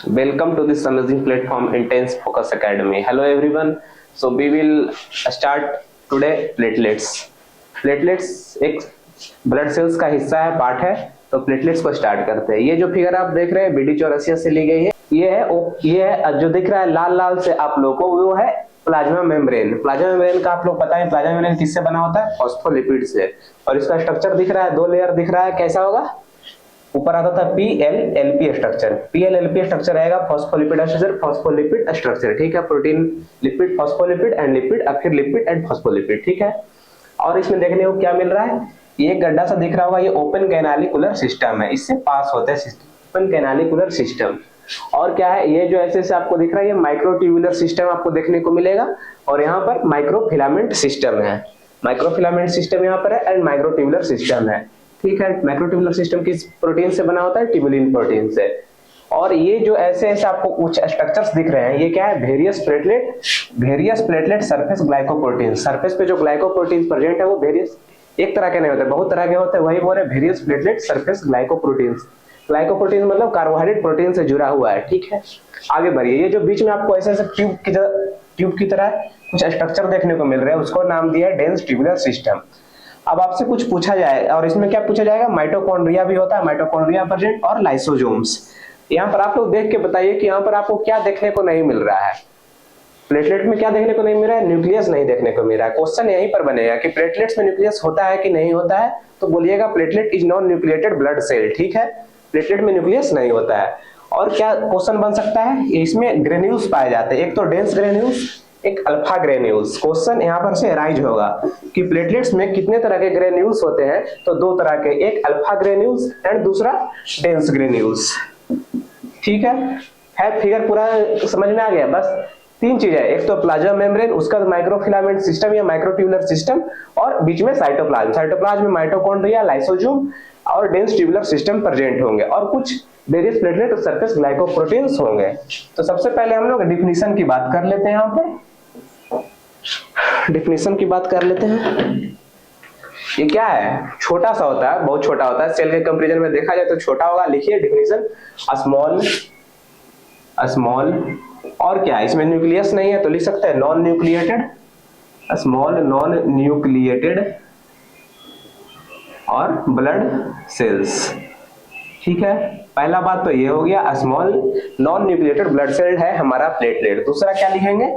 Welcome to this amazing platform, Intense Focus Academy. Hello everyone. So we will start today platelets. Platelets एक blood cells का हिस्सा है, part है। तो platelets को स्टार्ट करते हैं। ये जो फिगर आप देख रहे हैं बीडी चौरसिया से ली गई है। ये है जो दिख रहा है लाल लाल से आप लोगों को, वो है प्लाज्मा मेम्ब्रेन। प्लाज्मा मेम्ब्रेन का आप लोग पता है प्लाज्मा मेम्ब्रेन किससे बना होता है? फॉस्फोलिपिड से। और इसका स्ट्रक्चर दिख रहा है, दो लेयर दिख रहा है। कैसा होगा? ऊपर आता था PLLP स्ट्रक्चर। PLLP स्ट्रक्चर आएगा फॉस्फोलिपिड स्ट्रक्चर, फॉस्फोलिपिड स्ट्रक्चर, ठीक है। Protein, lipid, phospholipid and lipid, फिर लिपिड एंड फॉस्फोलिपिड, ठीक है। और इसमें देखने को क्या मिल रहा है? ये गड्ढा सा दिख रहा होगा, ये ओपन कैनालिकुलर सिस्टम है, इससे पास होता है ओपन कैनालिकुलर सिस्टम। और क्या है ये जो ऐसे से आपको दिख रहा है, ये माइक्रोट्यूबुलर सिस्टम आपको देखने को मिलेगा। और यहाँ पर माइक्रोफिलामेंट सिस्टम है, माइक्रोफिलामेंट सिस्टम यहाँ पर है एंड माइक्रोट्यूबुलर सिस्टम है, ठीक है। माइक्रोट्यूबुलर सिस्टम किस प्रोटीन से बना होता है? ट्यूबुलिन प्रोटीन से। और ये जो ऐसे ऐसे आपको कुछ स्ट्रक्चर्स दिख रहे हैं, ये क्या है? Various platelet surface glycoprotein. Surface पे जो ग्लाइकोप्रोटीन प्रेजेंट है वो वेरियस एक तरह के नहीं होते, बहुत तरह के होते हैं। वही बोल रहे various platelet surface glycoprotein. Glycoprotein मतलब कार्बोहाइड्रेट प्रोटीन से जुड़ा हुआ है, ठीक है। आगे बढ़िए। ये जो बीच में आपको ऐसे ऐसे ट्यूब की तरह कुछ स्ट्रक्चर देखने को मिल रहे हैं, उसको नाम दिया है डेंस ट्यूबुलर सिस्टम। अब आपसे कुछ पूछा जाए, और इसमें क्या पूछा जाएगा? माइटोकॉन्ड्रिया भी होता है, माइटोकॉन्ड्रिया प्रेजेंट, और लाइसोसोम्स। यहाँ पर आप लोग देख के बताइए कि यहाँ पर आपको क्या देखने को नहीं मिल रहा है? प्लेटलेट में क्या देखने को नहीं मिल रहा है? न्यूक्लियस नहीं देखने को मिल रहा है। क्वेश्चन यहीं पर बनेगा कि प्लेटलेट्स में न्यूक्लियस होता है कि नहीं होता है। तो बोलिएगा platelet is non nucleated blood cell, ठीक है। प्लेटलेट में न्यूक्लियस नहीं होता है। और क्या क्वेश्चन बन सकता है? इसमें ग्रेन्यूल्स पाए जाते हैं, एक तो डेंस ग्रेन्यूल्स, एक अल्फा ग्रेन्यूल्स। क्वेश्चन यहाँ पर से राइज होगा कि प्लेटलेट्स में कितने तरह के ग्रेन्यूल्स होते हैं? तो दो तरह के, एक अल्फा ग्रेन्यूल्स एंड दूसरा डेंस ग्रेन्यूल्स, ठीक है। फिगर पूरा समझ में आ गया? बस तीन चीज है, एक तो प्लाज्मा मेम्ब्रेन, उसका माइक्रोफिलामेंट सिस्टम या माइक्रोट्यूबुलर सिस्टम, और बीच में साइटोप्लाज्म। साइटोप्लाज्म में माइटोकॉन्ड्रिया, लाइसोसोम और डेंस ट्यूबुलर सिस्टम प्रेजेंट होंगे, और कुछ वेरियस प्लेटलेट और सरफेस ग्लाइकोप्रोटीन्स होंगे। तो सबसे पहले हम लोग डिफिनीशन की बात कर लेते हैं। यहाँ पे डिफिनीशन की बात कर लेते हैं। ये क्या है? छोटा सा होता है, बहुत छोटा होता है। सेल के कंपैरिजन में देखा जाए तो छोटा होगा। लिखिए डिफिनीशन, स्मॉल। और क्या है? इसमें न्यूक्लियस नहीं है तो लिख सकते हैं non nucleated, small non nucleated और ब्लड सेल्स, ठीक है। पहला बात तो ये हो गया, small non nucleated blood cell है हमारा प्लेटलेट। दूसरा क्या लिखेंगे?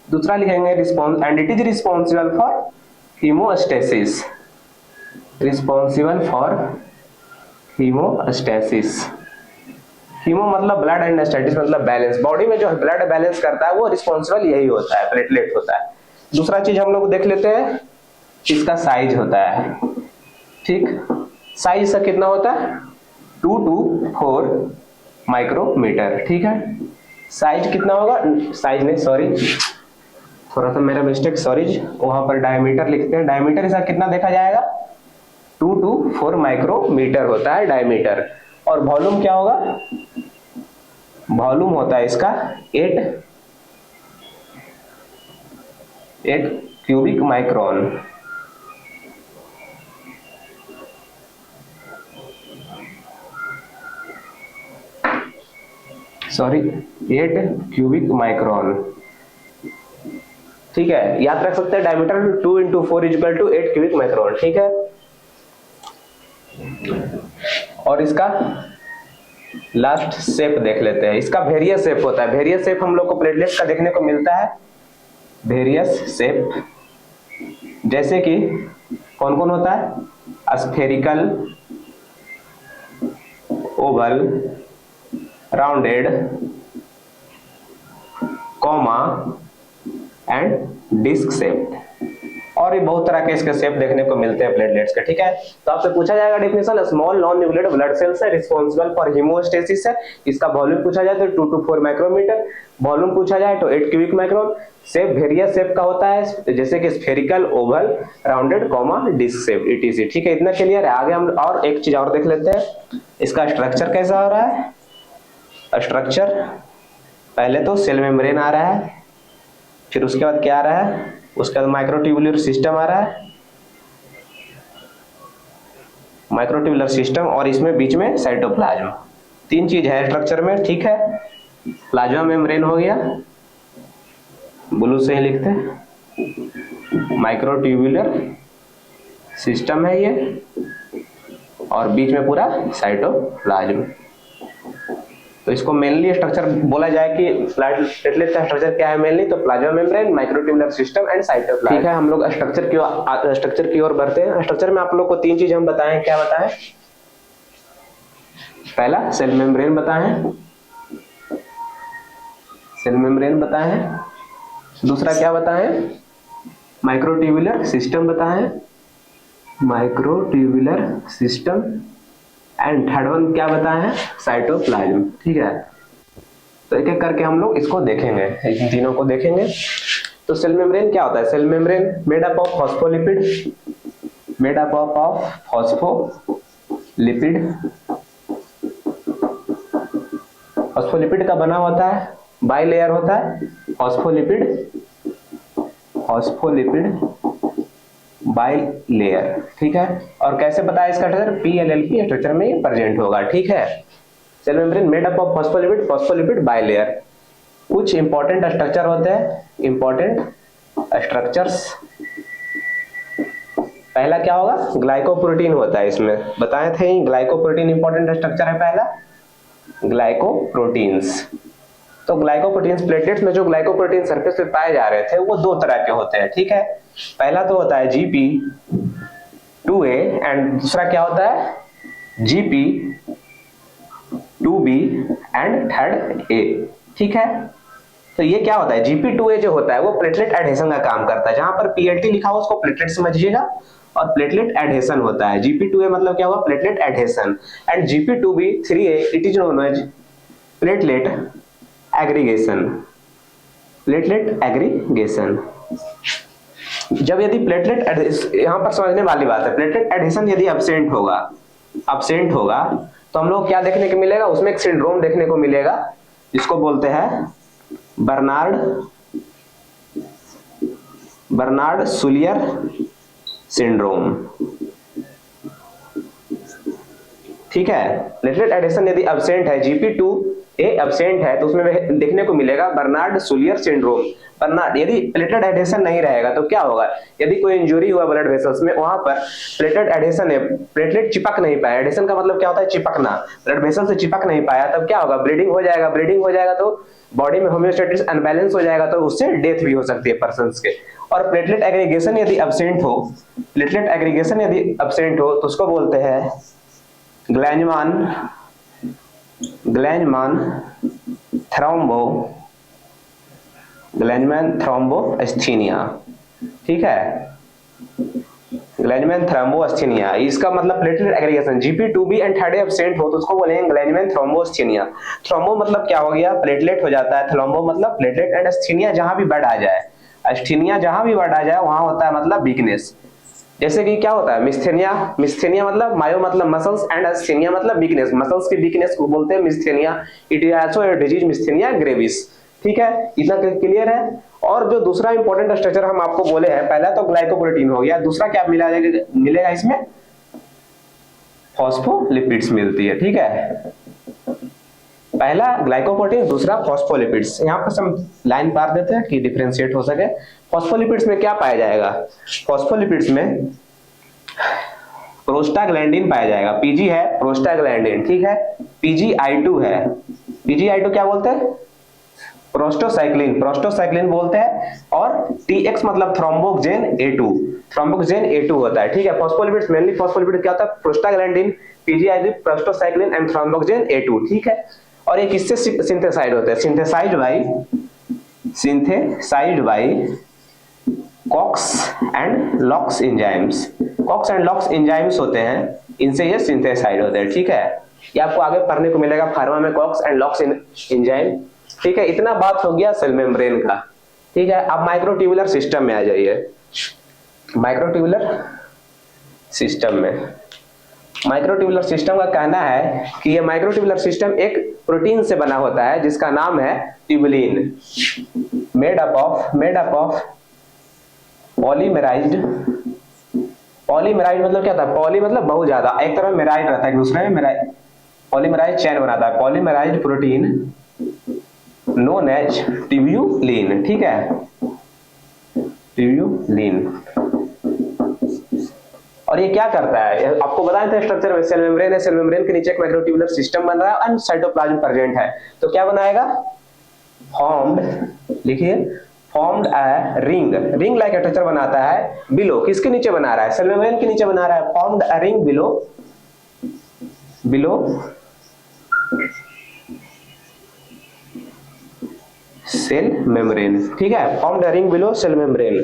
दूसरा लिखेंगे response, and it is responsible for haemostasis. Responsible for haemostasis. Haemo मतलब ब्लड एंड स्टेटिस मतलब बैलेंस। बॉडी में जो ब्लड बैलेंस करता है वो रिस्पॉन्सिबल यही होता है, प्लेटलेट होता है। दूसरा चीज हम लोग देख लेते हैं, इसका साइज होता है, ठीक। साइज इसका कितना होता है? 2 to 4 माइक्रोमीटर, ठीक है। साइज कितना होगा? साइज नहीं, सॉरी, थोड़ा सा मेरा मिस्टेक, सॉरी। वहां पर डायमीटर लिखते हैं। डायमीटर इसका कितना देखा जाएगा? 2 to 4 माइक्रोमीटर होता है डायमीटर। और वॉल्यूम क्या होगा? वॉल्यूम होता है इसका 8 cubic micron. Sorry, 8 cubic micron, ठीक है। याद रख सकते हैं डायमीटर 2 into 4 = 8 क्यूबिक माइक्रोन, ठीक है। और इसका लास्ट शेप देख लेते हैं। इसका वेरियस शेप होता है। वेरियस शेप हम लोग को प्लेटलेट का देखने को मिलता है, वेरियस शेप। जैसे कि कौन कौन होता है? Spherical, oval, rounded, comma and disc shape. और भी बहुत तरह के इसके शेप देखने को मिलते हैं प्लेटलेट्स के, ठीक है। तो आपसे पूछा जाएगा definition, small non nucleated blood cells है, रिस्पांसिबल फॉर हीमोस्टेसिस है। इसका वॉल्यूम पूछा जाए तो 2 to 4 माइक्रोमीटर। वॉल्यूम पूछा जाए तो 8 cubic micron. Shape various shape का होता है, जैसे कि spherical, oval, rounded, comma, disc shape, etc, ठीक है। इतना क्लियर है। आगे हम और एक चीज और देख लेते हैं, इसका स्ट्रक्चर कैसा हो रहा है। स्ट्रक्चर पहले तो सेल मेम्ब्रेन आ रहा है, फिर उसके बाद क्या आ रहा है? उसके बाद माइक्रोट्यूबुलर सिस्टम आ रहा है, माइक्रोट्यूबुलर सिस्टम, और इसमें बीच में साइटोप्लाज्म। तीन चीज है स्ट्रक्चर में, ठीक है। प्लाज्मा मेम्ब्रेन हो गया, ब्लू से ही लिखते हैं, माइक्रोट्यूबुलर सिस्टम है ये, और बीच में पूरा साइटोप्लाज्म। तो इसको मेनली स्ट्रक्चर बोला जाए कि प्लेटलेट का स्ट्रक्चर क्या है मेनली, तो plasma membrane, microtubular system and cytoplasm. ठीक है, हम लोग स्ट्रक्चर की ओर बढ़ते हैं। स्ट्रक्चर में आप लोग को 3 चीज हम बताएं, क्या बताएं? पहला सेल मेम्ब्रेन बताएं, सेल मेम्ब्रेन बताएं। दूसरा क्या बताएं? माइक्रोट्यूबुलर सिस्टम बताएं, microtubular system. And third one क्या बताएं? साइटोप्लाज्म। ठीक है, तो एक एक करके हम लोग इसको देखेंगे, इन तीनों को देखेंगे। तो सेल मेम्ब्रेन क्या होता है? Cell membrane made up of phospholipid, made up of phospholipid. Phospholipid का बना होता है, बाई लेयर होता है, फॉस्फोलिपिड बाई लेयर। ठीक है, और कैसे पता है इसका स्ट्रक्चर? PLLP स्ट्रक्चर में प्रेजेंट होगा। ठीक है, cell membrane made up of phospholipid bilayer. कुछ इंपॉर्टेंट स्ट्रक्चर होते हैं, इंपॉर्टेंट स्ट्रक्चर्स। पहला क्या होगा? ग्लाइकोप्रोटीन होता है, इसमें बताए थे, ग्लाइकोप्रोटीन इंपॉर्टेंट स्ट्रक्चर है पहला, ग्लाइकोप्रोटीन्स। तो ग्लाइकोप्रोटीन्स, प्लेटलेट्स में जो ग्लाइकोप्रोटीन सरफेस पे पाए जा रहे थे वो 2 तरह के होते हैं। ठीक है, पहला तो होता है GP2A एंड दूसरा क्या होता है? GP2B and third A। ठीक है, तो ये क्या होता है? GP2A जो होता है वो प्लेटलेट एडहेशन का काम करता है। जहां पर PLT लिखा हो उसको प्लेटलेट समझिएगा, और प्लेटलेट एडहेशन होता है। GP2A मतलब क्या हुआ? Platelet adhesion. And GP2B3A it is known as platelet aggregation, platelet aggregation. जब यदि प्लेटलेट, यहां पर समझने वाली बात है, प्लेटलेट एडहेशन यदि एब्सेंट होगा तो हम लोग क्या देखने को मिलेगा? उसमें एक सिंड्रोम देखने को मिलेगा जिसको बोलते हैं बर्नार्ड सूलियर सिंड्रोम। ठीक है, प्लेटलेट एडहेशन यदि एब्सेंट है, GP2A एब्सेंट है, तो उसमें देखने को मिलेगा बर्नार्ड सूलियर सिंड्रोम। बर्नार्ड, यदि प्लेटलेट एडहेशन नहीं रहेगा तो क्या होगा? यदि कोई इंजरी हुआ ब्लड वेसल्स में, वहां पर प्लेटलेट एडहेशन है, प्लेटलेट चिपक नहीं पाया। एडहेशन का मतलब क्या होता है? चिपकना। ब्लड वेसल से चिपक नहीं पाया, तब क्या होगा? ब्लीडिंग हो जाएगा। ब्लीडिंग हो जाएगा तो बॉडी में होम्योस्टेसिस अनबैलेंस हो जाएगा, तो उससे डेथ भी हो सकती है पर्सन्स के। और प्लेटलेट एग्रीगेशन यदि एब्सेंट हो, तो उसको बोलते हैं ग्लैंजमान थ्रोम्बोएस्थीनिया। ठीक है, ग्लैंजमान थ्रोम्बोएस्थीनिया, इसका मतलब platelet aggregation. GP2B and third absent हो तो उसको बोलेंगे ग्लैंजमान थ्रोम्बोएस्थीनिया। थ्रोम्बो मतलब क्या हो गया? प्लेटलेट हो जाता है, थ्रोम्बो मतलब प्लेटलेट, एंड एस्थीनिया जहां भी ब्लड आ जाए, एस्थीनिया जहां भी ब्लड आ जाए वहां होता है मतलब वीकनेस। जैसे कि क्या होता है? मिस्थेनिया मतलब मायो मतलब मसल्स, एंड एस्थीनिया मतलब वीकनेस। मसल्स की वीकनेस को बोलते हैं myasthenia. It is also a disease myasthenia gravis. ठीक है, इतना क्लियर है। और जो दूसरा इंपॉर्टेंट स्ट्रक्चर हम आपको बोले हैं, पहला तो ग्लाइकोप्रोटीन हो गया, दूसरा क्या मिलेगा इसमें? फॉस्फोलिपिड्स मिलती है। ठीक है, पहला ग्लाइकोप्रोटीन, दूसरा फॉस्फोलिपिड्स। यहाँ पर हम लाइन पार देते हैं कि डिफरेंशिएट हो सके। फॉस्फोलिपिड्स में क्या पाया जाएगा? फॉस्फोलिपिड्स में प्रोस्टाग्लैंडिन पाया जाएगा। PG है प्रोस्टाग्लैंडिन। ठीक है, PGI2 है। PGI2 क्या बोलते हैं? प्रोस्टोसाइक्लिन बोलते हैं। और TX मतलब थ्रोम्बोक्सेन A2 होता है। ठीक है, फॉस्फोलिपिड्स मेनली क्या होता है? Prostaglandin, PGI2, prostacyclin and thromboxane A2। ठीक है, और ये किससे सिंथेसाइड होते हैं? Synthesised by COX and LOX enzymes. COX and LOX enzymes होते हैं, इनसे ये सिंथेसाइड होते हैं। ठीक है, ये आपको आगे पढ़ने को मिलेगा फार्मा में, कॉक्स एंड लॉक्स एंजाइम। ठीक है, इतना बात हो गया सेल मेम्ब्रेन का। ठीक है, अब माइक्रोट्यूबुलर सिस्टम में आ जाइए। माइक्रोट्यूबुलर सिस्टम का कहना है कि ये माइक्रोट्यूबुलर सिस्टम एक प्रोटीन से बना होता है जिसका नाम है ट्यूबुलिन, मेड अप ऑफ पॉलीमेराइज्ड मतलब क्या था? पॉली मतलब बहुत ज्यादा, एक तरफ मेराइड रहता है, दूसरे में पॉलीमेराइज चेन बनाता है। पॉलीमेराइज्ड प्रोटीन नोन एज ट्यूब्यूलिन, ठीक है, ट्यूब्यूलिन। और ये क्या करता है, आपको बताया था स्ट्रक्चर में, सेल मेम्ब्रेन है, सेल मेम्ब्रेन के नीचे एक माइक्रोट्यूबुलर सिस्टम बन रहा है और साइटोप्लाज्म प्रेजेंट है, तो क्या बनाएगा, फॉर्म्ड, लिखिए, formed a ring, ring like structure बनाता है बिलो, किसके नीचे बना रहा है, सेल मेम्ब्रेन के नीचे बना रहा है, formed a ring below, below cell membrane, ठीक है, formed a ring below cell membrane.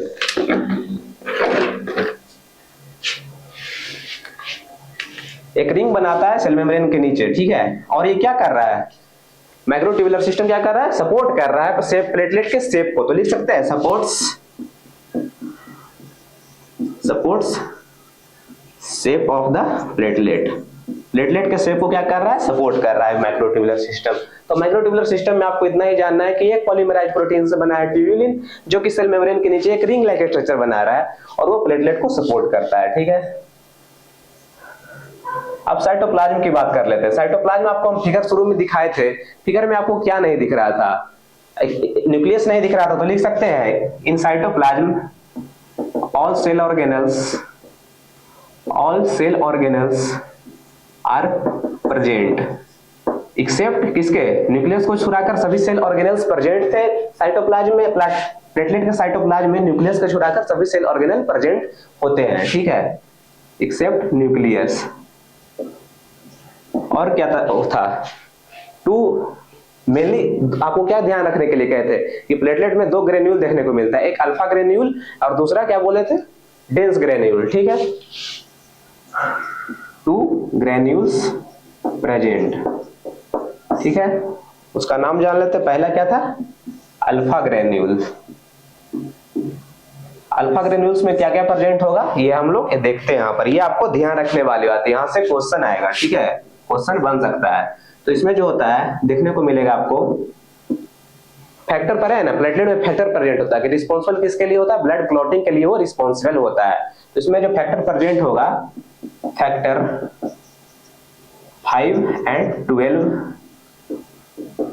एक रिंग बनाता है सेल मेम्ब्रेन के नीचे, ठीक है, और ये क्या कर रहा है, माइक्रोट्यूबुलर सिस्टम क्या कर रहा है, सपोर्ट कर रहा है शेप, प्लेटलेट के शेप को, तो लिख सकते हैं supports shape of the platelet, platelet के शेप को क्या कर रहा है, सपोर्ट कर रहा है माइक्रोट्यूबुलर सिस्टम। तो माइक्रोट्यूबुलर सिस्टम में आपको इतना ही जानना है कि एक पॉलीमराइज प्रोटीन से बना है ट्यूब्यूलिन, जो कि सेल मेम्ब्रेन के नीचे एक रिंग लाइक स्ट्रक्चर बना रहा है और वो प्लेटलेट को सपोर्ट करता है, ठीक है। अब साइटोप्लाज्म की बात कर लेते हैं। साइटोप्लाज्म आपको हम फिगर शुरू में दिखाए थे, फिगर में आपको क्या नहीं दिख रहा था, न्यूक्लियस नहीं दिख रहा था, तो लिख सकते हैं in cytoplasm all cell organelles are present except किसके, न्यूक्लियस को छुड़ाकर सभी सेल ऑर्गेनल्स प्रेजेंट थे साइटोप्लाज्म में, प्लेटलेट के साइटोप्लाज्म में न्यूक्लियस को छुड़ाकर सभी सेल ऑर्गेनल प्रेजेंट होते हैं, ठीक है, एक्सेप्ट न्यूक्लियस। और क्या था, टू मेनली आपको क्या ध्यान रखने के लिए कहते हैं कि प्लेटलेट में दो ग्रेन्यूल देखने को मिलता है, एक अल्फा ग्रेन्यूल और दूसरा क्या बोले थे, डेंस ग्रेन्यूल, ठीक है, टू ग्रेन्यूल्स प्रेजेंट, ठीक है, उसका नाम जान लेते हैं। पहला क्या था, अल्फा ग्रेन्यूल, अल्फा ग्रेन्यूल्स में क्या क्या प्रेजेंट होगा ये हम लोग देखते हैं यहाँ पर, ये आपको ध्यान रखने वाली बात है, यहाँ से क्वेश्चन आएगा, ठीक है, क्वेश्चन बन सकता है। तो इसमें जो होता है देखने को मिलेगा आपको, फैक्टर पर है ना, प्लेटलेट में फैक्टर प्रेजेंट होता है कि रिस्पॉन्सिबल किसके लिए होता है, ब्लड क्लॉटिंग के लिए वो रिस्पॉन्सिबल होता है। तो इसमें जो फैक्टर प्रेजेंट होगा, फैक्टर 5 और 12,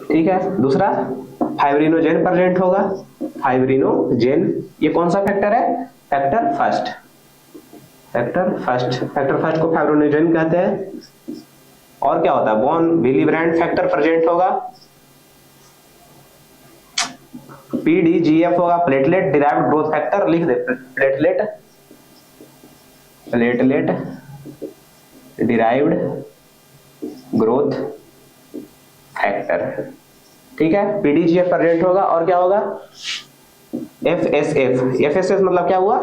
ठीक है, दूसरा फाइब्रिनोजेन प्रेजेंट होगा, फाइब्रिनोजेन, ये कौन सा फैक्टर है, फैक्टर फर्स्ट, फैक्टर फर्स्ट को फाइब्रिनोजेन कहते हैं। और क्या होता है, बॉन विलीब्रेंट फैक्टर प्रेजेंट होगा, PDGF होगा, प्लेटलेट डिराइव्ड ग्रोथ फैक्टर, लिख दे प्लेटलेट डिराइव्ड ग्रोथ फैक्टर, ठीक है, PDGF प्रेजेंट होगा। और क्या होगा, FSF मतलब क्या हुआ,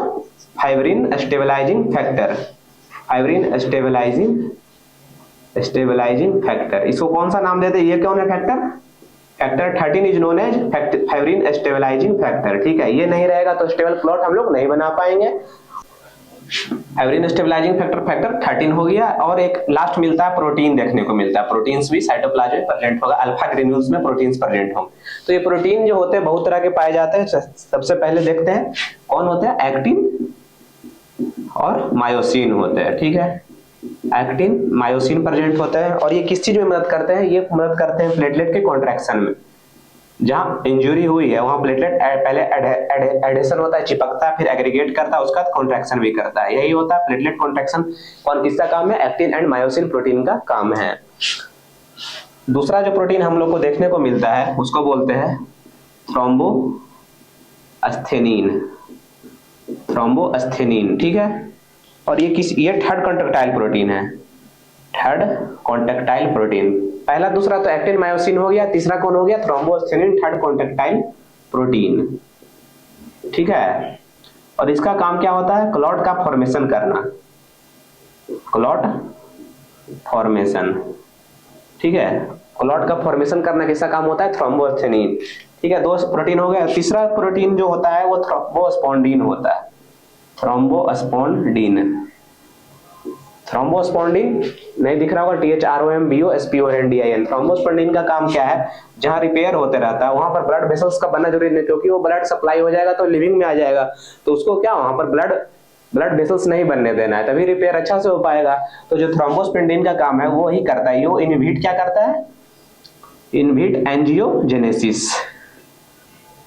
fibrin stabilising factor, fibrin stabilising factor, इसको कौन सा नाम देते हैं, ये कौन है factor, factor 13 is known as fibrin stabilising factor, ठीक है, ये नहीं रहेगा तो स्टेबल प्लॉट हम लोग नहीं बना पाएंगे। फाइब्रिन स्टेबलाइजिंग फैक्टर फैक्टर 13 हो गया। और एक लास्ट मिलता है प्रोटीन, देखने को मिलता है, प्रोटीन्स भी साइटोप्लाज्म में प्रेजेंट होगा, अल्फा ग्रेन्यूल्स में प्रोटीन्स प्रेजेंट होंगे। तो ये प्रोटीन जो होते हैं बहुत तरह के पाए जाते हैं, सबसे पहले देखते हैं कौन होते हैं, एक्टिन और मायोसिन होते हैं, ठीक है, एक्टिन मायोसिन प्रेजेंट होते हैं। और ये किस चीज में मदद करते हैं, ये मदद करते हैं प्लेटलेट के कॉन्ट्रैक्शन में, जहां इंजरी हुई है वहां प्लेटलेट पहले एडेशन होता है, चिपकता है, फिर एग्रीगेट करता है, उसका कॉन्ट्रैक्शन भी करता है, यही होता है प्लेटलेट कॉन्ट्रैक्शन। कौन किसका काम है, एक्टिन एंड मायोसिन प्रोटीन का काम है। दूसरा जो प्रोटीन हम लोग को देखने को मिलता है उसको बोलते हैं थ्रोम्बोएस्थेनिन, ठीक है। और ये थर्ड कॉन्ट्रैक्टाइल प्रोटीन है, थर्ड कॉन्ट्रैक्टाइल प्रोटीन। पहला दूसरा तो एक्टिन मायोसिन हो गया, तीसरा कौन हो गया, थ्रोम्बोएस्थेनिन, थर्ड कॉन्ट्रैक्टाइल प्रोटीन, ठीक है। और इसका काम क्या होता है, क्लॉट का फॉर्मेशन करना, क्लॉट फॉर्मेशन, ठीक है, क्लॉट का फॉर्मेशन करना किसका काम होता है, थ्रोम्बोएस्थेनिन, ठीक है। दो प्रोटीन हो गया। तीसरा प्रोटीन जो होता है वो थ्रोम्बोस्पोंडिन होता है, थ्रोम्बोस्पोंडिन नहीं दिख रहा होगा, THROMBOSPONDIN। थ्रोम्बोस्पोंडिन का काम क्या है, जहां रिपेयर होते रहता है वहां पर ब्लड वेसल्स का बनना जरूरी नहीं, क्योंकि वो ब्लड सप्लाई हो जाएगा तो लिविंग में आ जाएगा, तो उसको क्या वहां पर ब्लड वेसल्स नहीं बनने देना है, तभी रिपेयर अच्छा से हो पाएगा। तो जो थ्रोम्बोस्पोंडिन का काम है वो ही करता है, ये इनहिबिट क्या करता है, इनहिबिट एंजियोजेनेसिस,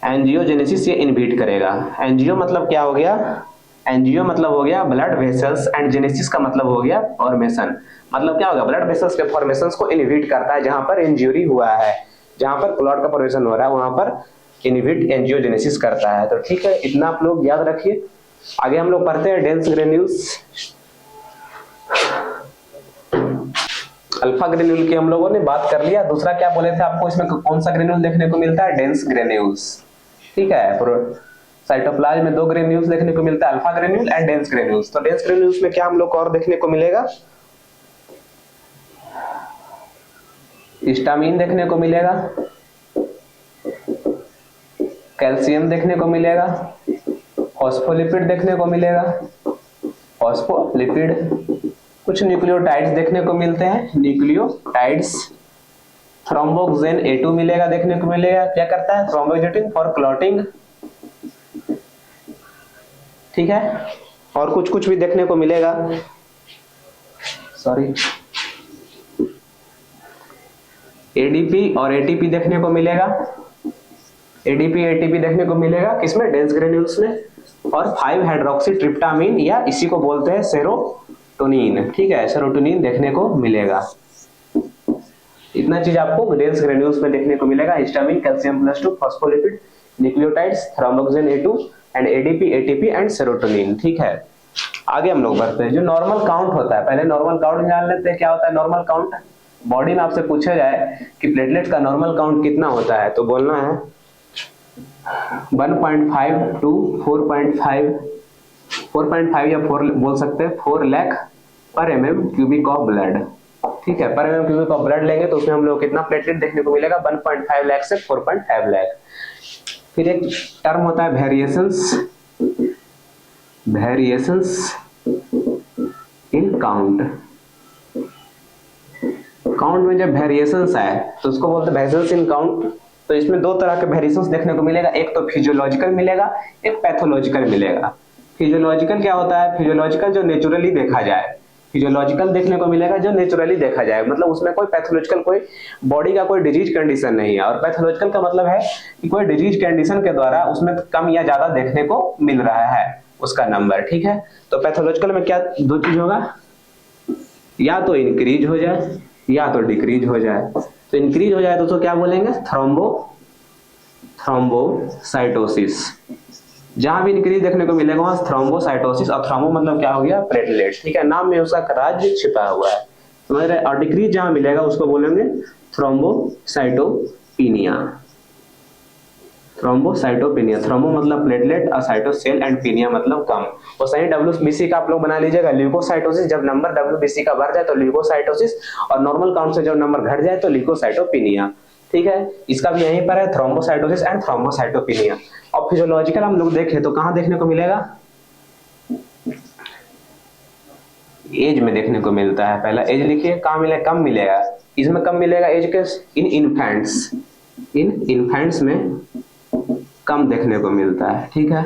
एंजियोजेनेसिस ये इनहिबिट करेगा। एंजियो मतलब क्या हो गया, एंजियो मतलब हो गया ब्लड वेसल्स एंड जेनेसिस का मतलब हो गया फॉर्मेशन। मतलब क्या होगा, ब्लड वेसल्स के फॉर्मेशंस को इनहिबिट करता है। जहां पर इंजरी हुआ है, जहां पर क्लॉट का फॉर्मेशन हो रहा है, वहां पर इनहिबिट एंजियोजेनेसिस करता है। तो ठीक है, इतना आप लोग याद रखिए। आगे हम लोग पढ़ते हैं डेंस ग्रेन्यूल्स। अल्फा ग्रेन्यूल की हम लोगों ने बात कर लिया। दूसरा क्या बोले थे आपको, इसमें कौन सा ग्रेन्यूल देखने को मिलता है, डेंस ग्रेन्यूल्स। ठीक है, साइटोप्लाज्म में 2 ग्रेन्यूल्स देखने को मिलता है, alpha granule and dense granules. तो डेंस ग्रेन्यूल्स में क्या हम लोग को और देखने को मिलेगा, हिस्टामिन देखने को मिलेगा, कैल्शियम देखने को मिलेगा, फॉस्फोलिपिड देखने को मिलेगा, फॉस्फोलिपिड, कुछ न्यूक्लियोटाइड्स देखने को मिलते हैं, न्यूक्लियोटाइड्स, थ्रोम्बोक्सिन A2 मिलेगा, देखने को मिलेगा। क्या करता है, थ्रोम्बोक्सिन फॉर क्लॉटिंग। ठीक है, और कुछ कुछ भी देखने को मिलेगा, सॉरी, एडीपी और एटीपी देखने को मिलेगा, एडीपी एटीपी देखने को मिलेगा किसमें, डेंस ग्रेन्यूल्स में। और 5 हाइड्रोक्सी ट्रिप्टामिन या इसी को बोलते हैं सेरोटोनिन। ठीक है, सेरोटोनिन देखने को मिलेगा। इतना चीज आपको डेंस ग्रेन्यूल्स में देखने को मिलेगा, histamine, calcium +2, phospholipid, nucleotides, thromboxane A2 and ADP ATP and serotonin. ठीक है, आगे हम लोग बढ़ते हैं। जो नॉर्मल काउंट होता है, पहले नॉर्मल काउंट जान लेते हैं। क्या होता है नॉर्मल काउंट, बॉडी में आपसे पूछा जाए कि प्लेटलेट का नॉर्मल काउंट कितना होता है, तो बोलना है 1.5 to 4.5, 4.5 या 4 बोल सकते हैं, 4 लाख पर mm क्यूबिक ऑफ ब्लड। ठीक है, पर mm क्यूबिक ऑफ ब्लड लेंगे तो उसमें हम लोग कितना प्लेटलेट देखने को मिलेगा, 1.5 लाख से 4.5 लाख। फिर एक टर्म होता है variations, variations in count. Count में जब वेरिएशंस आए तो उसको बोलते हैं वेरिएशंस इन काउंट। तो इसमें 2 तरह के वेरिएशंस देखने को मिलेगा, एक तो फिजियोलॉजिकल मिलेगा, एक पैथोलॉजिकल मिलेगा। फिजियोलॉजिकल क्या होता है, फिजियोलॉजिकल जो नेचुरली देखा जाए, फिजियोलॉजिकल देखने को मिलेगा जो नेचुरली देखा जाए, मतलब उसमें कोई पैथोलॉजिकल, कोई बॉडी का कोई डिजीज कंडीशन नहीं है। और पैथोलॉजिकल का मतलब है कि कोई डिजीज कंडीशन के द्वारा उसमें कम या ज्यादा देखने को मिल रहा है उसका नंबर। ठीक है, तो पैथोलॉजिकल में क्या 2 चीज होगा, या तो इंक्रीज हो जाए या तो डिक्रीज हो जाए। तो इंक्रीज हो जाए तो क्या बोलेंगे, थ्रोम्बोसाइटोसिस। जहां भी इंक्रीज देखने को मिलेगा वहां थ्रोम्बोसाइटोसिस। और थ्रोम्बो मतलब क्या हो गया, प्लेटलेट्स। ठीक है, नाम में उसका राज छिपा हुआ है, समझ रहे। और डिक्रीज जहां मिलेगा उसको बोलेंगे थ्रोम्बोसाइटोपिनिया। थ्रोम्बोसाइटोपिनिया, थ्रोम्बो मतलब प्लेटलेट और साइटो सेल एंड पिनिया मतलब कम। और सही WBC का आप लोग बना लीजिएगा, ल्यूकोसाइटोसिस। जब नंबर WBC का बढ़ जाए तो ल्यूकोसाइटोसिस, और नॉर्मल काउंट से जब नंबर घट जाए तो ल्यूकोसाइटोपिनिया। ठीक है, इसका भी यहीं पर है, थ्रोम्बोसाइटोसिस एंड थ्रोम्बोसाइटोपिनिया। और फिजियोलॉजिकल हम लोग देखें तो कहां देखने को मिलेगा, एज में देखने को मिलता है। पहला एज लिखिए, कहां मिलेगा, कम मिलेगा। इसमें कम मिलेगा एज के, इन इन्फेंट्स, इन इन्फेंट्स में कम देखने को मिलता है। ठीक है,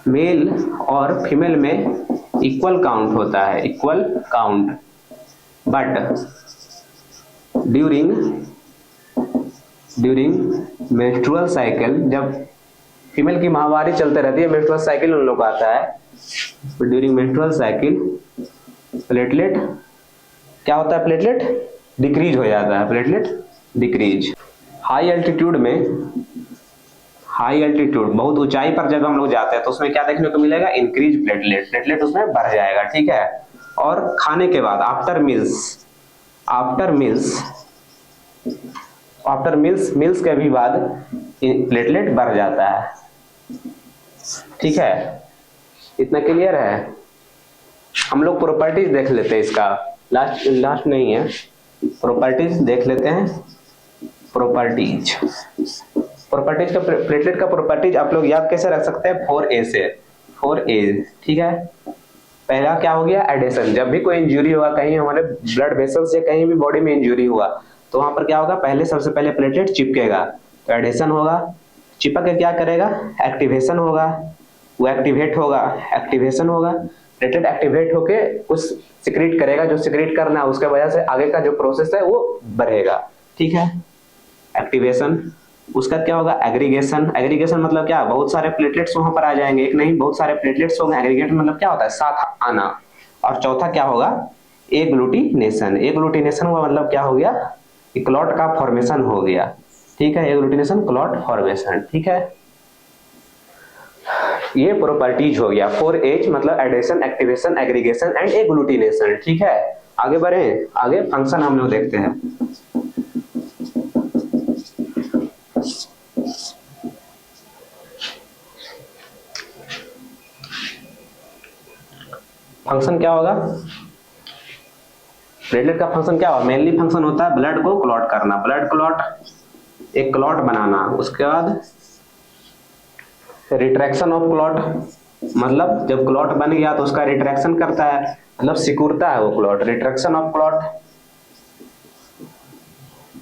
मेल और फीमेल में इक्वल काउंट होता है, equal count. But during menstrual cycle, जब फीमेल की माहवारी चलते रहती है, मेंस्ट्रुअल साइकिल उन लोग का आता है, तो ड्यूरिंग मेंस्ट्रुअल साइकिल प्लेटलेट क्या होता है, प्लेटलेट डिक्रीज हो जाता है, प्लेटलेट डिक्रीज। हाई एल्टीट्यूड में, हाई एल्टीट्यूड बहुत ऊंचाई पर जब हम लोग जाते हैं तो उसमें क्या देखने को मिलेगा, इंक्रीज प्लेटलेट, प्लेटलेट उसमें बढ़ जाएगा। ठीक है, और खाने के बाद आफ्टर मील्स के भी बाद प्लेटलेट बढ़ जाता है। ठीक है, इतना क्लियर है। हम लोग प्रॉपर्टीज देख लेते हैं इसका, लास्ट नहीं है, प्रॉपर्टीज देख लेते हैं। प्रॉपर्टीज का प्लेटलेट का प्रॉपर्टीज आप लोग याद कैसे रख सकते हैं, 4A से, 4A। ठीक है, पहला क्या हो गया, एडेशन। जब भी कोई इंजरी होगा, कहीं हमारे ब्लड वेसल से कहीं भी बॉडी में इंजरी हुआ तो वहां पर क्या होगा, पहले सबसे पहले प्लेटलेट चिपकेगा, तो एडेशन होगा। चिपक के क्या करेगा, एक्टिवेशन होगा, वो एक्टिवेट होगा, एक्टिवेशन होगा, प्लेटलेट एक्टिवेट होके कुछ सिक्रीट करेगा, जो सिक्रीट करना है उसके वजह से आगे का जो प्रोसेस है वो बढ़ेगा। ठीक है, एक्टिवेशन। उसका क्या होगा, एग्रीगेशन। एग्रीगेशन मतलब क्या, बहुत सारे प्लेटलेट्स वहां पर आ जाएंगे, एक नहीं बहुत सारे प्लेटलेट्स होंगे। एग्रीगेट मतलब क्या होता है, साथ आना। और चौथा क्या होगा, एग्लूटिनेशन। एग्लूटिनेशन का मतलब क्या हो गया, क्लॉट का फॉर्मेशन हो गया। ठीक है, एग्लूटिनेशन क्लॉट फॉर्मेशन। ठीक है, ये प्रॉपर्टीज हो गया 4H, मतलब adhesion, activation, aggregation and agglutination. ठीक है, आगे बढ़े, आगे फंक्शन हम लोग देखते हैं। फंक्शन क्या होगा, प्लेटलेट का फंक्शन क्या होगा, मेनली फंक्शन होता है ब्लड को क्लॉट करना, ब्लड क्लॉट, एक क्लॉट बनाना। उसके बाद रिट्रैक्शन ऑफ क्लॉट, मतलब जब क्लॉट बन गया तो उसका रिट्रैक्शन करता है, मतलब सिकुड़ता है वो क्लॉट, रिट्रैक्शन ऑफ क्लॉट।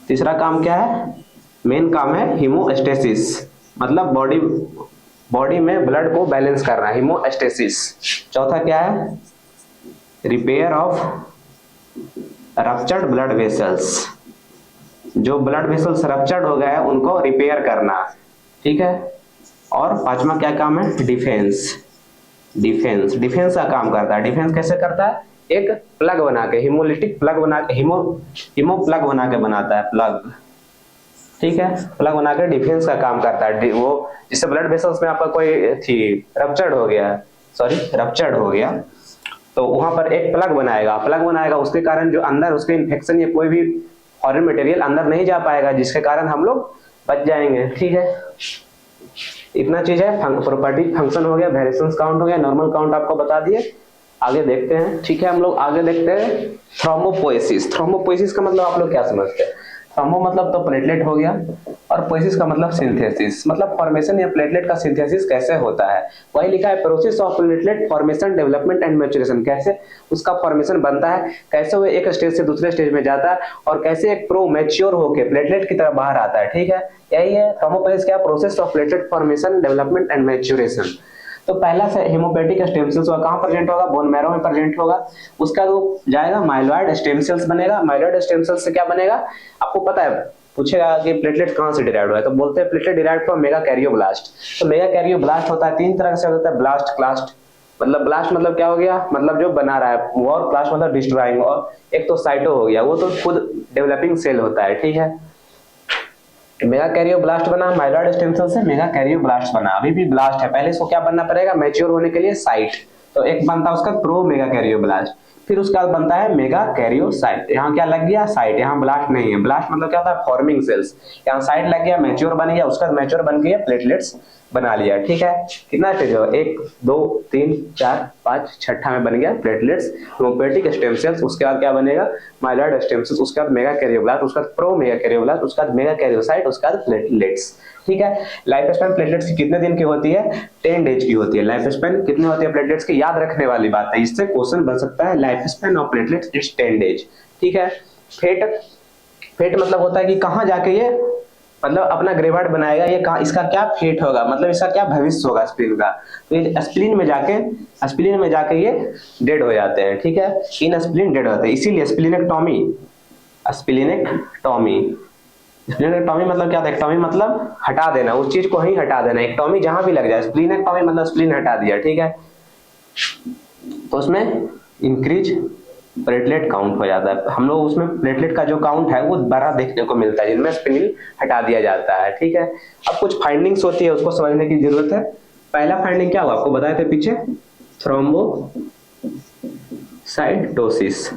तीसरा काम क्या है, मेन काम है हीमोस्टेसिस, मतलब बॉडी में ब्लड को बैलेंस करना, हीमोस्टेसिस। चौथा क्या है, repair of ruptured blood vessels, जो ब्लड वेसल्स रप्चर्ड हो गए हैं उनको रिपेयर करना। ठीक है, और पांचवा क्या काम है, डिफेंस। डिफेंस का काम करता है। डिफेंस कैसे करता है, एक प्लग बना के, हीमोलिटिक प्लग बना के, हीमो प्लग बना के बनाता है, प्लग। ठीक है, प्लग बना के डिफेंस का काम करता है। वो जिससे ब्लड वेसल्स में आपका कोई थी रप्चर्ड हो गया, तो वहां पर एक प्लग बनाएगा, उसके कारण जो अंदर उसके इन्फेक्शन या कोई भी फॉरेन मटेरियल अंदर नहीं जा पाएगा, जिसके कारण हम लोग बच जाएंगे। ठीक है, इतना चीज है। प्रॉपर्टी फंक्शन हो गया, वेरिएशंस काउंट हो गया, नॉर्मल काउंट आपको बता दिए। आगे देखते हैं। ठीक है, हम लोग आगे देखते हैं थ्रोम्बोपोएसिस। थ्रोम्बोपोएसिस का मतलब आप लोग क्या समझते हैं, थ्रोम्बो मतलब तो प्लेटलेट हो गया, और पोएसिस का मतलब सिंथेसिस, मतलब फॉर्मेशन या प्लेटलेट का सिंथेसिस कैसे होता है। वही लिखा है, process of platelet formation, development and maturation, कैसे उसका फॉर्मेशन बनता है, कैसे वो एक स्टेज से दूसरे स्टेज में जाता है, और कैसे एक प्रो मैच्योर होकर प्लेटलेट की तरह बाहर आता है। ठीक है, यही है थ्रोम्बोपोएसिस, क्या, process of platelet formation, development and maturation. तो पहला से हेमोपेटिक स्टेम सेल्स कहां प्रेजेंट होगा, बोन मैरो में प्रेजेंट होगा। उसका वो जाएगा माइलॉइड स्टेम सेल्स बनेगा। माइलॉइड स्टेम सेल्स से क्या बनेगा, आपको पता है, पूछेगा कि प्लेटलेट कहां से डिराइव्ड हुआ है, तो बोलते हैं platelet derived from mega karyoblast. तो मेगा कैरियोब्लास्ट होता है तीन तरह से होता है, ब्लास्ट, क्लास्ट। मतलब ब्लास्ट मतलब क्या हो गया, मतलब जो बना रहा है, और क्लास्ट मतलब डिस्ट्रॉइंग। और एक तो साइटो हो गया, वो तो खुद डेवलपिंग सेल होता है। ठीक है, मेगा कैरियोब्लास्ट बना, माइलॉइड स्टेम सेल से मेगा कैरियोब्लास्ट बना, अभी भी ब्लास्ट है। पहले इसको क्या बनना पड़ेगा, मैच्योर होने के लिए साइट। तो एक बनता है उसका प्रो मेगा कैरियोब्लास्ट, फिर उसका बनता है मेगा कैरियोसाइट। यहाँ क्या लग गया, साइट, यहाँ ब्लास्ट नहीं है। ब्लास्ट मतलब क्या होता है, फॉर्मिंग सेल्स। यहाँ साइट लग गया, मैच्योर बन गया, उसका मैच्योर बन गया, प्लेटलेट्स बना लिया। ठीक है, कितना स्टेज हो, 1 2 3 4 5, छठा में बन गया प्लेटलेट्स, हेमोपेटिक स्टेम सेल्स। उसके बाद क्या बनेगा, माइलॉइड स्टेम सेल्स, उसके बाद मेगा कैरियोब्लास्ट, उसके बाद प्रो मेगा कैरियोब्लास्ट, उसके बाद मेगा कैरियोसाइट, उसके बाद प्लेटलेट्स। ठीक है, लाइफ स्पैन प्लेटलेट्स की कितने दिन की होती है, 10 डेज की होती है। लाइफ स्पैन कितनी होती है प्लेटलेट्स की, याद रखने वाली बात है, इससे क्वेश्चन बन सकता है। Life span of platelets is 10 days. ठीक है, फेट मतलब होता है कि कहां जाके ये मतलब अपना ग्रेवार्ड बनाएगा, ये कहां, इसका क्या फेट होगा, मतलब इसका क्या भविष्य होगा स्प्लीन का। तो ये स्प्लीन में जाके ये डेड हो जाते हैं। ठीक है, इन स्प्लीन डेड होते हैं, इसीलिए स्प्लीनेक्टॉमी मतलब क्या था, एक्टॉमी मतलब हटा देना, उस चीज को ही हटा देना। एक्टॉमी जहां भी लग जाए, स्प्लीनेक्टॉमी मतलब स्प्लीन हटा दिया। ठीक है, तो उसमें इंक्रीज प्लेटलेट काउंट हो जाता है। हम लोग उसमें प्लेटलेट का जो काउंट है वो बड़ा देखने को मिलता है, जिनमें स्प्लीन हटा दिया जाता है। ठीक है, अब कुछ फाइंडिंग्स होती है, उसको समझने की जरूरत है। पहला फाइंडिंग क्या हुआ, आपको बताए थे पीछे, थ्रोम्बोसाइटोसिस।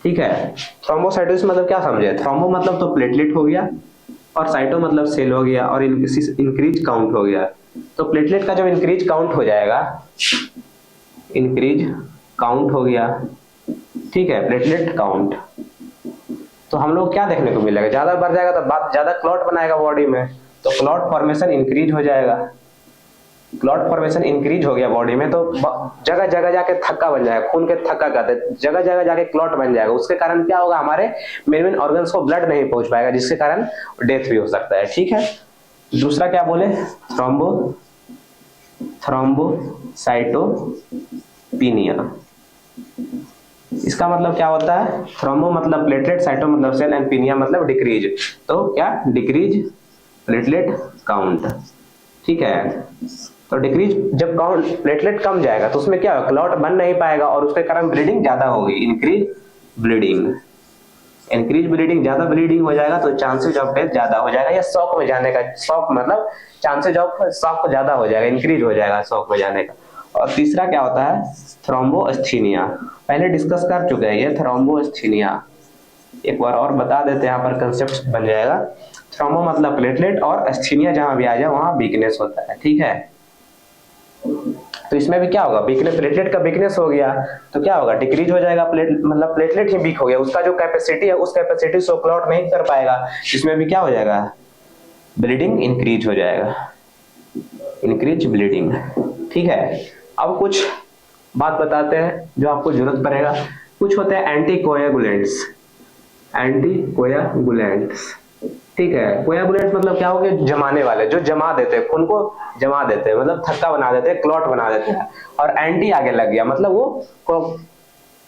ठीक है, थ्रोम्बोसाइटोसिस मतलब क्या समझे, थ्रोम्बो मतलब तो प्लेटलेट हो गया, और साइटो मतलब सेल हो गया, और इंक्रीज काउंट हो गया। तो प्लेटलेट का जब इंक्रीज काउंट हो जाएगा, इंक्रीज काउंट हो गया, ठीक है, प्लेटलेट काउंट, तो हम लोग क्या देखने को मिलेगा, ज्यादा बढ़ जाएगा तो ज्यादा क्लॉट बनाएगा बॉडी में, तो क्लॉट फॉर्मेशन इंक्रीज हो जाएगा। क्लॉट फॉर्मेशन इंक्रीज हो गया बॉडी में, तो जगह जगह जाके थक्का बन जाएगा, खून के थक्का कहते हैं, जगह जगह जाके क्लॉट बन जाएगा। उसके कारण क्या होगा, हमारे मेन ऑर्गन्स को ब्लड नहीं पहुंच पाएगा, जिसके कारण डेथ भी हो सकता है। ठीक है, दूसरा क्या बोले, थ्रोम्बोसाइटोपिनिया। इसका मतलब क्या होता है, थ्रोम्बो मतलब प्लेटलेट, साइटो मतलब सेल एंड पिनिया मतलब डिक्रीज। तो क्या डिक्रीज प्लेटलेट काउंट, ठीक है। तो डिक्रीज जब काउंट प्लेटलेट कम जाएगा तो उसमें क्या होगा, क्लॉट बन नहीं पाएगा और उसके कारण ब्लीडिंग ज्यादा होगी, इंक्रीज ब्लीडिंग। इंक्रीज ब्लीडिंग, ज्यादा ब्लीडिंग हो जाएगा तो चांसेस ऑफ डेथ ज्यादा हो जाएगा, या शॉक में जाने का, शॉक मतलब चांसेस ऑफ शॉक ज्यादा हो जाएगा, इंक्रीज हो जाएगा शॉक में जाने का। और तीसरा क्या होता है, थ्रोम्बोस्थीनिया। पहले डिस्कस कर चुके हैं ये थ्रोम्बोस्थीनिया, एक बार और बता देते हैं, यहाँ पर कंसेप्ट बन जाएगा। थ्रोम्बो मतलब प्लेटलेट और अस्थीनिया जहां भी आ जाए वहां वीकनेस होता है, ठीक है। तो इसमें भी क्या होगा, वीकनेस, प्लेटलेट का वीकनेस हो गया तो क्या होगा, डिक्रीज हो जाएगा, मतलब प्लेटलेट ही वीक हो गया, उसका जो कैपेसिटी है उस कैपेसिटी से क्लॉट नहीं कर पाएगा, इसमें भी क्या हो जाएगा, ब्लीडिंग इंक्रीज हो जाएगा, इंक्रीज ब्लीडिंग, ठीक है। अब कुछ बात बताते हैं जो आपको जरूरत पड़ेगा। कुछ होते हैं एंटीकोएगुलेंट्स, एंटीकोएगुलेंट्स, ठीक है। कोएगुलेंट्स मतलब क्या हो गए, जमाने वाले, जो जमा देते हैं, खून को जमा देते हैं, मतलब थक्का बना देते हैं, क्लॉट बना देते हैं। और एंटी आगे लग गया मतलब वो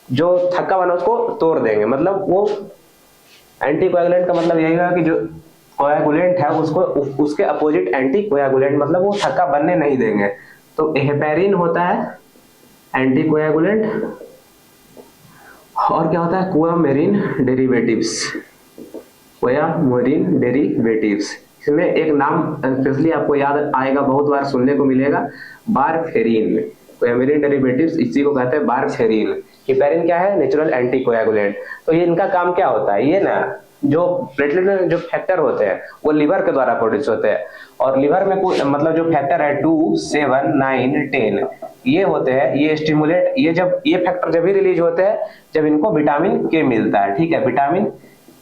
जो थक्का बना उसको तोड़ देंगे, मतलब वो एंटी कोएगुलेंट का मतलब यही है कि जो कोएगुलेंट है उसको उसके अपोजिट एंटी कोएगुलेंट, मतलब वो थक्का बनने नहीं देंगे। तो हेपेरिन होता है एंटी कोएगुलेंट, और क्या होता है, कोएमेरिन डेरिवेटिव्स, कोएमेरिन डेरिवेटिव्स। इसमें एक नाम स्पेशली आपको याद आएगा, बहुत बार सुनने को मिलेगा, वारफेरिन। कोएमेरिन डेरिवेटिव्स इसी को कहते हैं वारफेरिन। हेपेरिन क्या है, नेचुरल एंटीकोएगुलेंट। तो ये इनका काम क्या होता है, ये ना जो प्लेटलेट में जो फैक्टर होते हैं वो लिवर के द्वारा प्रोड्यूस होते हैं, और लिवर में कोई मतलब जो फैक्टर है 2, 7, 9, 10 ये होते हैं, ये स्टिमुलेट, ये जब ये फैक्टर जब भी रिलीज होते हैं जब इनको विटामिन के मिलता है, ठीक है, विटामिन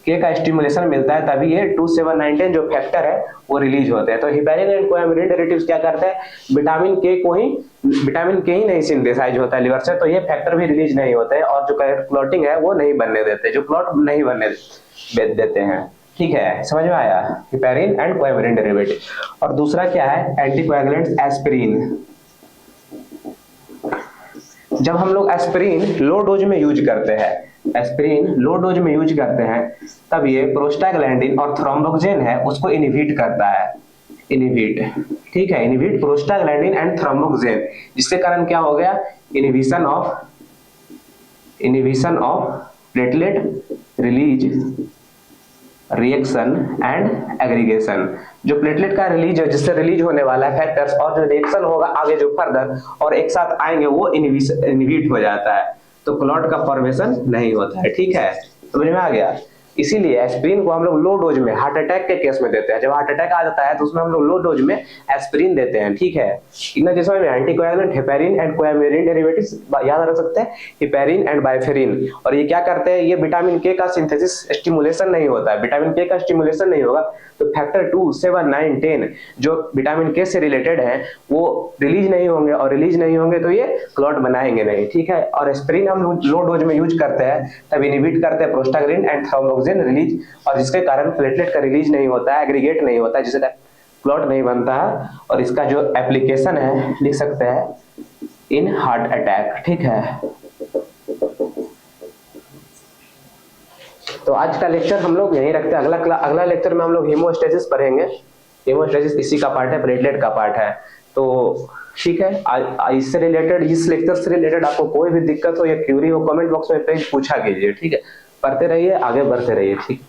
के का स्टिमुलेशन मिलता है तभी ये 2, 7, 9, 10 जो फैक्टर है वो रिलीज होते हैं। तो हेपेरिन एंड कोएमेरिन डेरिवेटिव्स क्या करते हैं, विटामिन के ही नहीं सिंथेसाइज होता है लिवर से, तो ये फैक्टर भी रिलीज नहीं होते हैं, और जो क्लॉटिंग है वो नहीं बनने देते, जो क्लॉट नहीं बनने देते हैं, ठीक है। समझ में आया, हेपेरिन एंड कोएमेरिन डेरिवेटिव। और दूसरा क्या है, एंटीकोएगुलेंट्स एस्पिरिन। जब हम लोग एस्पिरिन लो डोज में यूज करते हैं, एस्पिरिन लो डोज में यूज करते हैं, तब ये प्रोस्टाग्लैंडिन और थ्रोम्बोक्सिन है उसको इनहिबिट करता है, इनहिबिट, ठीक है, इनहिबिट प्रोस्टाग्लैंडिन एंड थ्रोम्बोक्सिन, जिसके कारण क्या हो गया, inhibition of platelet release reaction and aggregation. जो प्लेटलेट का रिलीज है, जिससे रिलीज होने वाला है फैक्टर्स, और जो रिएक्शन होगा आगे जो फर्दर और एक साथ आएंगे वो इनहिबिट हो जाता है, तो क्लॉट का फॉर्मेशन नहीं होता है, ठीक है, समझ में आ गया। इसीलिए एस्पिरिन को हम लोग लो डोज में हार्ट अटैक के केस में देते हैं, जब हार्ट अटैक आ जाता है तो उसमें हम लोग लो डोज में एस्पिरिन देते हैं, ठीक है। इतना जैसे में एंटीकोएगुलेंट, हेपेरिन एंड कोएमेरिन डेरिवेटिव्स याद रख सकते हैं, हेपेरिन एंड वारफेरिन। और ये क्या करते हैं, ये विटामिन के का सिंथेसिस स्टिमुलेशन नहीं होता है, विटामिन के का स्टिमुलेशन नहीं होगा तो फैक्टर 2, 7, 9, 10 जो विटामिन के से रिलेटेड है वो रिलीज नहीं होंगे, और रिलीज नहीं होंगे तो ये क्लॉट बनाएंगे नहीं, ठीक है। और एस्पिरिन हम लो डोज में यूज करते हैं तब इनहिबिट करते हैं प्रोस्टाग्लैंडिन एंड थ्रोम्बोक्सिन रिलीज, और जिसके कारण प्लेटलेट का रिलीज नहीं होता है, एग्रीगेट नहीं होता है, जिससे क्लॉट नहीं बनता है। और इसका जो एप्लीकेशन है लिख सकते हैं इन हार्ट अटैक, ठीक है। तो आज का लेक्चर हम लोग यहीं रखते हैं, अगला लेक्चर में हम लोग हीमोस्टेसिस पढ़ेंगे। हीमोस्टेसिस इसी का पार्ट है, प्लेटलेट का पार्ट है। तो ठीक है, इससे रिलेटेड, इस लेक्चर से रिलेटेड आपको कोई भी दिक्कत हो या क्यूरी हो कमेंट बॉक्स में प्लीज पूछा कीजिए, ठीक है। पढ़ते रहिए, आगे बढ़ते रहिए, ठीक।